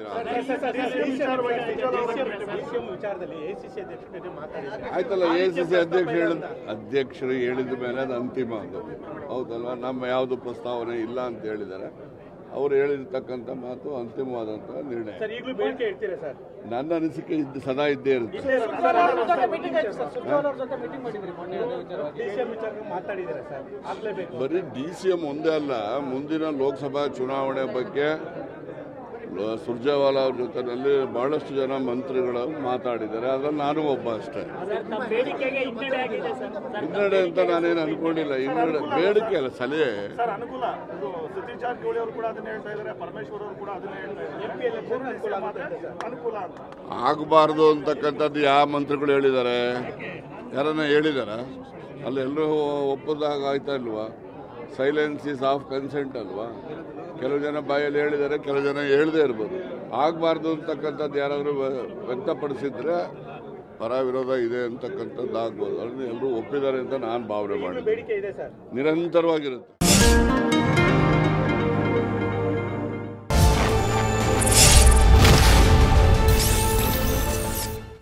ಹೇಳ್ತೀರಾ? ಆಯ್ತಲ್ಲ, ACC ಅಧ್ಯಕ್ಷರು ಹೇಳಿದ ಮೇಲೆ ಅದು ಅಂತಿಮ. ಅದು ಹೌದಲ್ವಾ? ನಮ್ಮ ಯಾವುದು ಪ್ರಸ್ತಾವನೆ ಇಲ್ಲ ಅಂತ ಹೇಳಿದ್ದಾರೆ. ಅವರು ಹೇಳಿರ್ತಕ್ಕಂಥ ಮಾತು ಅಂತಿಮವಾದಂತಹ ನಿರ್ಣಯ. ನನ್ನ ಅನಿಸಿಕೆ ಸದಾ ಇದ್ದೇ ಇರುತ್ತೆ. ಬರೀ DCM ಒಂದೇ ಅಲ್ಲ, ಮುಂದಿನ ಲೋಕಸಭಾ ಚುನಾವಣೆ ಬಗ್ಗೆ ಸುರ್ಜೇವಾಲಾ ಅವ್ರ ಜೊತೆನಲ್ಲಿ ಬಹಳಷ್ಟು ಜನ ಮಂತ್ರಿಗಳು ಮಾತಾಡಿದ್ದಾರೆ. ಅದ್ರಲ್ಲಿ ನಾನು ಒಬ್ಬ ಅಷ್ಟೇ. ಹಿನ್ನಡೆ ಅಂತ ನಾನೇನು ಅನ್ಕೊಂಡಿಲ್ಲ. ಹಿನ್ನಡೆ ಬೇಡಿಕೆ ಅಲ್ಲ, ಸಲಹೆ. ಆಗಬಾರ್ದು ಅಂತಕ್ಕಂಥದ್ದು ಯಾವ ಮಂತ್ರಿಗಳು ಹೇಳಿದ್ದಾರೆ? ಯಾರನ್ನ ಹೇಳಿದಾರ? ಅಲ್ಲಿ ಎಲ್ಲರೂ ಒಪ್ಪದಾಗ ಆಯ್ತಾ ಇಲ್ವಾ? ಸೈಲೆನ್ಸ್ ಈಸ್ ಆಫ್ ಕನ್ಸೆಂಟ್ ಅಲ್ವಾ? ಕೆಲವು ಜನ ಬಾಯಲ್ಲಿ ಹೇಳಿದ್ದಾರೆ, ಕೆಲವು ಜನ ಹೇಳದೇ ಇರ್ಬೋದು. ಆಗಬಾರ್ದು ಅಂತಕ್ಕಂಥದ್ದು ಯಾರಾದರೂ ವ್ಯಕ್ತಪಡಿಸಿದ್ರೆ ಪರ ವಿರೋಧ ಇದೆ ಅಂತಕ್ಕಂಥದ್ದು ಆಗ್ಬೋದು. ಅದನ್ನು ಎಲ್ಲರೂ ಒಪ್ಪಿದ್ದಾರೆ ಅಂತ ನಾನು ಭಾವನೆ ಮಾಡಿದ್ದೀನಿ. ನಿರಂತರವಾಗಿರುತ್ತೆ.